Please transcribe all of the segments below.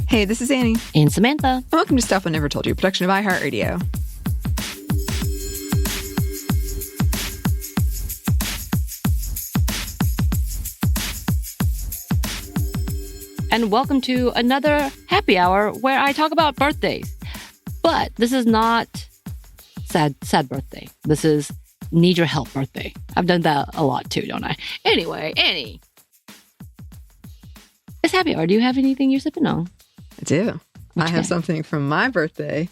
Hey, this is Anney. And Samantha. Welcome to Stuff I Never Told You, production of iHeartRadio. And welcome to another happy hour where I talk about birthdays. But this is not sad birthday. This is need your help birthday. I've done that a lot too, don't I? Anyway, Anney. It's happy hour. Do you have anything you're sipping on? I do. I have something from my birthday.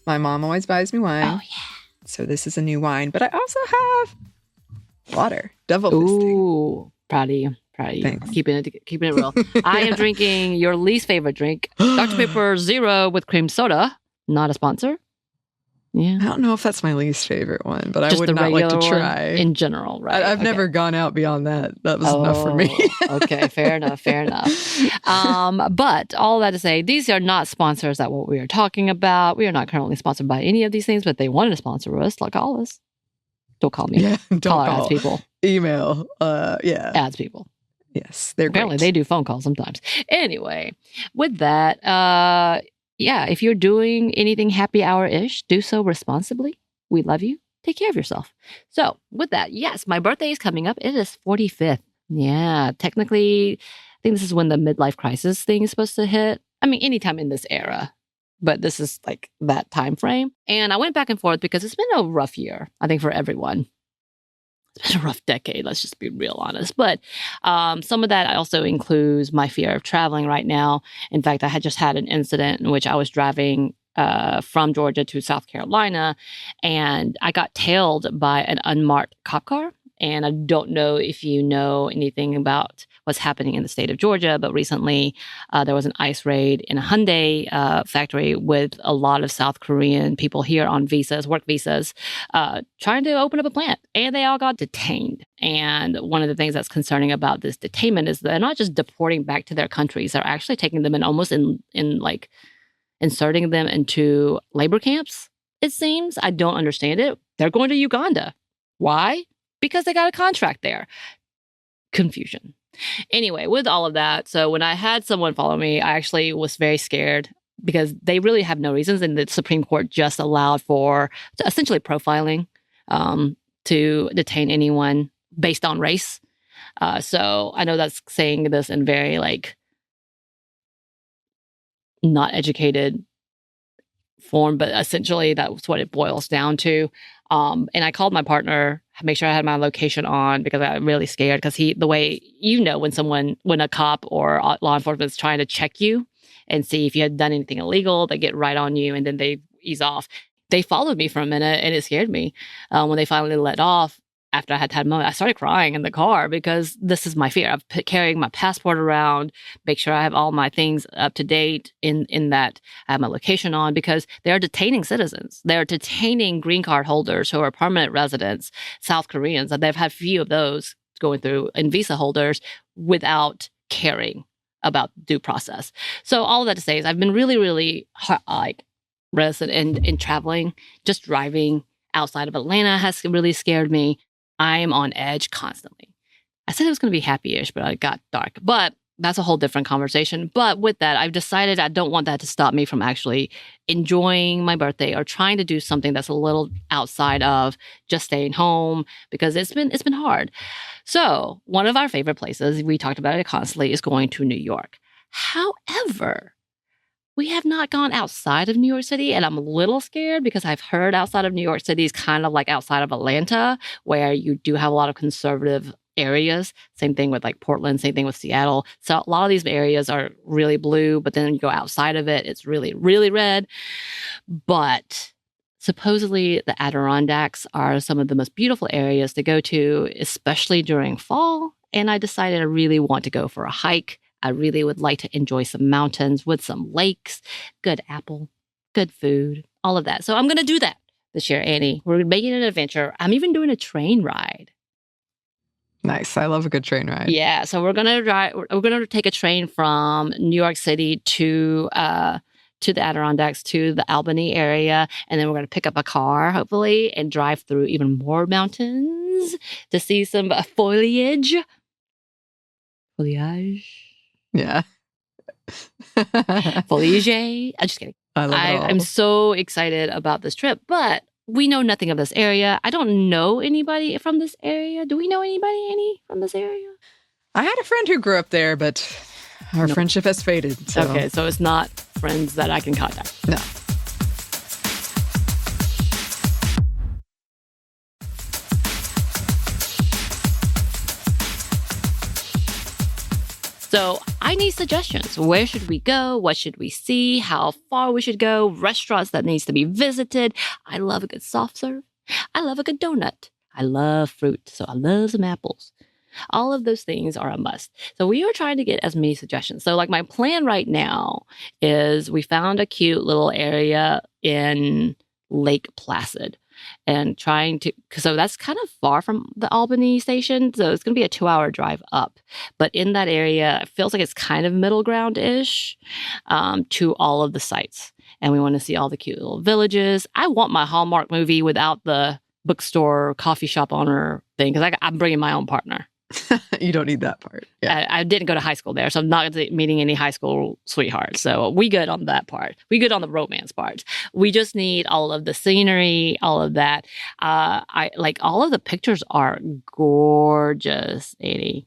My mom always buys me wine. Oh, yeah. So this is a new wine. But I also have water. Double fisting. Ooh, proud of you. Thanks. Keeping it real. I am drinking your least favorite drink, Dr. Pepper Zero with cream soda. Not a sponsor. Yeah. I don't know if that's my least favorite one, but Just I would the not like to regular try. one in general, right? I've never gone out beyond that. That was enough for me. Okay, fair enough. But all that to say, these are not sponsors at what we are talking about. We are not currently sponsored by any of these things, but they wanted to sponsor us, like call us. Don't call me. Yeah, don't call our call. ads people. Email. Yeah. Ads people. Yes, they're Apparently great. they do phone calls sometimes. Anyway, with that, yeah, if you're doing anything happy hour-ish, do so responsibly. We love you. Take care of yourself. So with that, yes, my birthday is coming up. It is 45th. Yeah, technically, I think this is when the midlife crisis thing is supposed to hit. I mean, anytime in this era, but this is like that time frame. And I went back and forth because it's been a rough year, I think, for everyone. It's been a rough decade, let's just be real honest. But some of that also includes my fear of traveling right now. In fact, I had just had an incident in which I was driving from Georgia to South Carolina, and I got tailed by an unmarked cop car. And I don't know if you know anything about what's happening in the state of Georgia, but recently there was an ICE raid in a Hyundai factory with a lot of South Korean people here on visas, work visas, trying to open up a plant. And they all got detained. And one of the things that's concerning about this detainment is they're not just deporting back to their countries, they're actually taking them and almost in like inserting them into labor camps, it seems. I don't understand it. They're going to Uganda. Why? Because they got a contract there. Confusion. Anyway, with all of that, so when I had someone follow me, I actually was very scared because they really have no reasons. And the Supreme Court just allowed for essentially profiling to detain anyone based on race. So I know that's saying this in very like not educated form, but essentially that's what it boils down to. And I called my partner, make sure I had my location on because I was really scared because the way, when a cop or law enforcement is trying to check you and see if you had done anything illegal, they get right on you and then they ease off. They followed me for a minute and it scared me. When they finally let off, after I had a moment, I started crying in the car because this is my fear. I'm carrying my passport around, make sure I have all my things up to date in that I have my location on because they're detaining citizens. They're detaining green card holders who are permanent residents, South Koreans, and they've had few of those going through, and visa holders without caring about due process. So all of that to say is I've been really, really reticent in traveling. Just driving outside of Atlanta has really scared me. I'm on edge constantly. I said it was going to be happy-ish, but it got dark. But that's a whole different conversation. But with that, I've decided I don't want that to stop me from actually enjoying my birthday or trying to do something that's a little outside of just staying home because it's been hard. So one of our favorite places, we talked about it constantly, is going to New York. However, we have not gone outside of New York City, and I'm a little scared because I've heard outside of New York City is kind of like outside of Atlanta, where you do have a lot of conservative areas. Same thing with like Portland, same thing with Seattle. So a lot of these areas are really blue, but then you go outside of it, it's really, really red. But supposedly the Adirondacks are some of the most beautiful areas to go to, especially during fall. And I decided I really want to go for a hike. I really would like to enjoy some mountains with some lakes, good apple, good food, all of that. So I'm going to do that this year, Anney. We're making an adventure. I'm even doing a train ride. Nice. I love a good train ride. Yeah. So we're going to drive. We're going to take a train from New York City to the Adirondacks, to the Albany area. And then we're going to pick up a car, hopefully, and drive through even more mountains to see some foliage. Foliage. Yeah. Felice. I'm just kidding. I love it all. I'm so excited about this trip, but we know nothing of this area. I don't know anybody from this area. Do we know anybody, Annie, from this area? I had a friend who grew up there, but our friendship has faded. So. Okay, so it's not friends that I can contact. No. So I need suggestions. Where should we go? What should we see? How far we should go? Restaurants that needs to be visited. I love a good soft serve. I love a good donut. I love fruit, so I love some apples. All of those things are a must. So we are trying to get as many suggestions. So like my plan right now is we found a cute little area in Lake Placid and trying to, so that's kind of far from the Albany station. So it's going to be a 2-hour drive up. But in that area, it feels like it's kind of middle ground-ish to all of the sites. And we want to see all the cute little villages. I want my Hallmark movie without the bookstore, coffee shop owner thing, because I'm bringing my own partner. You don't need that part. Yeah. I didn't go to high school there, so I'm not meeting any high school sweethearts. So we good on that part. We good on the romance part. We just need all of the scenery, all of that. I like all of the pictures are gorgeous, Annie.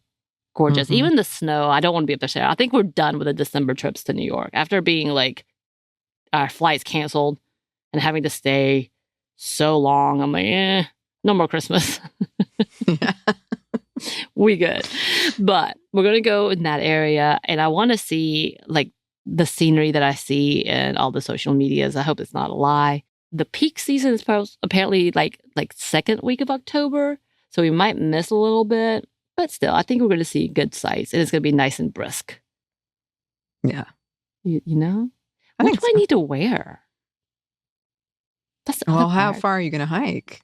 Gorgeous. Mm-hmm. Even the snow. I don't want to be up there. I think we're done with the December trips to New York after being like our flights canceled and having to stay so long. I'm like, no more Christmas. Yeah. We good. But we're going to go in that area. And I want to see like the scenery that I see in all the social medias. I hope it's not a lie. The peak season is apparently like second week of October. So we might miss a little bit. But still, I think we're going to see good sights. And it's going to be nice and brisk. Yeah. You know? What do I need to wear? That's the other how part. far are you going to hike?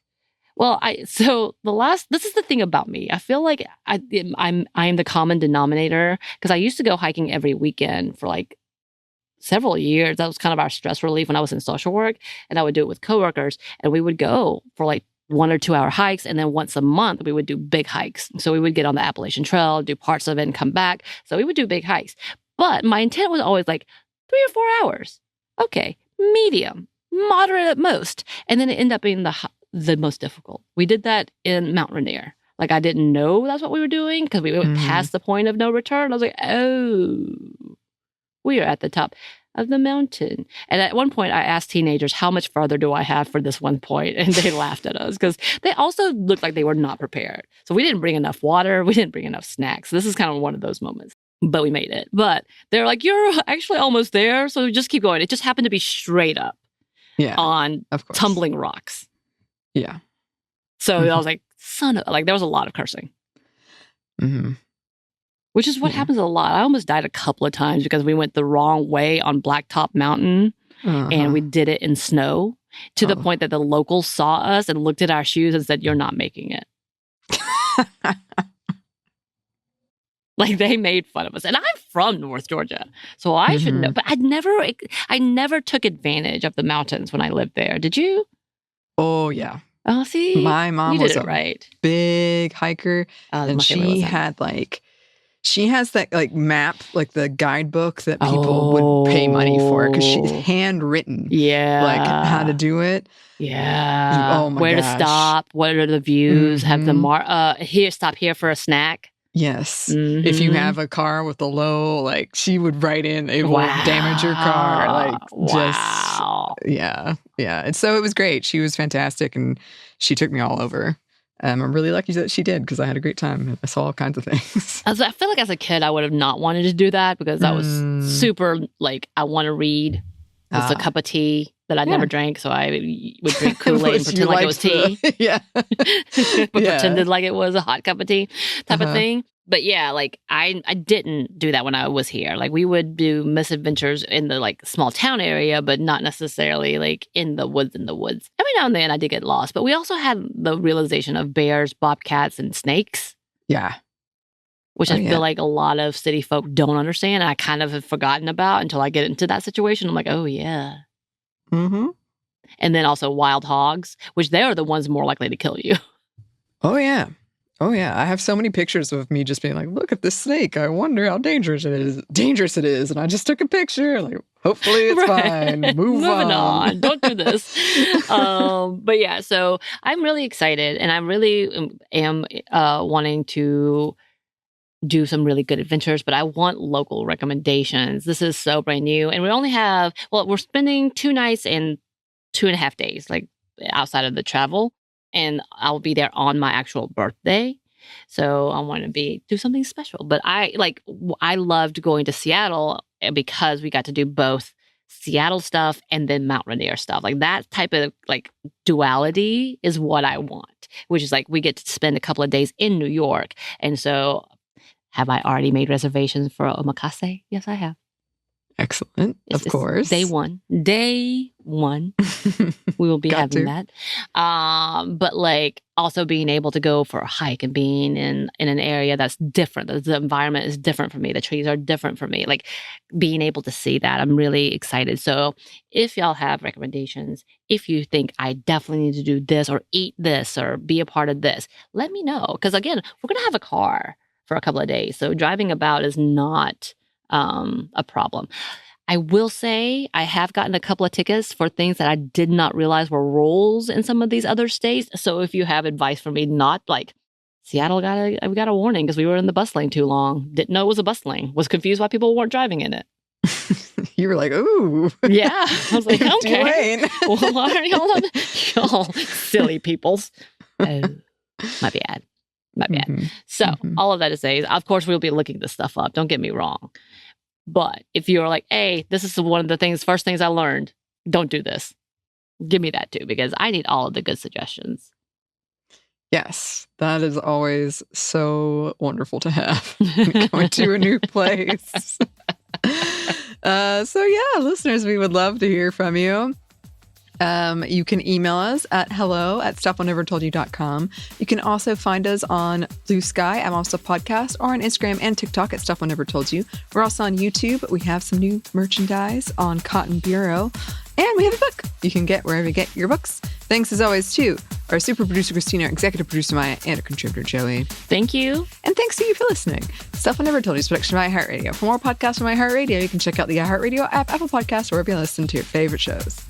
Well, this is the thing about me. I feel like I'm the common denominator because I used to go hiking every weekend for like several years. That was kind of our stress relief when I was in social work, and I would do it with coworkers, and we would go for like 1 or 2 hour hikes, and then once a month we would do big hikes. So we would get on the Appalachian Trail, do parts of it, and come back. So we would do big hikes. But my intent was always like 3 or 4 hours. Okay, medium, moderate at most, and then it ended up being the most difficult. We did that in Mount Rainier. Like I didn't know that's what we were doing because we went past the point of no return. I was like, oh, we are at the top of the mountain. And at one point I asked teenagers, how much farther do I have for this one point? And they laughed at us because they also looked like they were not prepared. So we didn't bring enough water. We didn't bring enough snacks. This is kind of one of those moments. But we made it. But they're like, you're actually almost there. So just keep going. It just happened to be straight up on tumbling rocks. Yeah. So I was like, there was a lot of cursing. Mm-hmm. Which is what happens a lot. I almost died a couple of times because we went the wrong way on Blacktop Mountain and we did it in snow to the point that the locals saw us and looked at our shoes and said, you're not making it. Like they made fun of us. And I'm from North Georgia, so I should know. But I never took advantage of the mountains when I lived there. Did you? Oh, yeah. Oh, see? My mom was a big hiker, and she had she has that like map, like the guidebook that people would pay money for because she's handwritten. Yeah. Like how to do it. Yeah. Oh, my Where gosh. to stop, what are the views, have the stop here for a snack. Yes. If you have a car with a low, like she would write in, it will damage your car. Like yeah. And so it was great. She was fantastic and she took me all over. I'm really lucky that she did because I had a great time. I saw all kinds of things. I feel like as a kid, I would have not wanted to do that because I was super like, I want to read. It's a cup of tea that I never drank. So I would drink Kool-Aid and pretend like it was tea. But pretended like it was a hot cup of tea type of thing. But yeah, like I didn't do that when I was here. Like we would do misadventures in the like small town area, but not necessarily like in the woods. Every now and then I did get lost. But we also had the realization of bears, bobcats, and snakes. Yeah. Which I feel like a lot of city folk don't understand. And I kind of have forgotten about until I get into that situation. I'm like, oh, yeah. Mm-hmm. And then also wild hogs, which they are the ones more likely to kill you. Oh, yeah. Oh, yeah. I have so many pictures of me just being like, look at this snake. I wonder how dangerous it is. And I just took a picture. Like, hopefully it's fine. Moving on. Don't do this. But yeah, so I'm really excited. And I really am wanting to do some really good adventures, but I want local recommendations. This is so brand new. And we only have, we're spending 2 nights and 2.5 days, like outside of the travel. And I'll be there on my actual birthday. So I want to do something special. But I loved going to Seattle because we got to do both Seattle stuff and then Mount Rainier stuff. Like that type of like duality is what I want, which is like we get to spend a couple of days in New York. And so have I already made reservations for omakase? Yes, I have. Excellent. Of course. Day one. We will be having that. But like also being able to go for a hike and being in an area that's different. The environment is different for me. The trees are different for me. Like being able to see that, I'm really excited. So if y'all have recommendations, if you think I definitely need to do this or eat this or be a part of this, let me know. Because again, we're going to have a car for a couple of days. So driving about is not a problem. I will say I have gotten a couple of tickets for things that I did not realize were rules in some of these other states. So if you have advice for me, not like Seattle we got a warning because we were in the bus lane too long. Didn't know it was a bus lane. Was confused why people weren't driving in it. You were like, ooh. Yeah. I was like, okay. Well, why are y'all silly peoples? Oh, my bad. So all of that to say is, of course, we'll be looking this stuff up. Don't get me wrong. But if you're like, hey, this is one of the first things I learned, don't do this. Give me that too, because I need all of the good suggestions. Yes, that is always so wonderful to have going to a new place. So yeah, listeners, we would love to hear from you. You can email us at hello@stuffInevertoldyou.com. You can also find us on Blue Sky, I'm also podcast, or on Instagram and TikTok at Stuff I Never Told You. We're also on YouTube. We have some new merchandise on Cotton Bureau. And we have a book you can get wherever you get your books. Thanks as always to our super producer, Christina, our executive producer, Maya, and our contributor, Joey. Thank you. And thanks to you for listening. Stuff I Never Told You is a production of iHeartRadio. For more podcasts from iHeartRadio, you can check out the iHeartRadio app, Apple Podcasts, or wherever you listen to your favorite shows.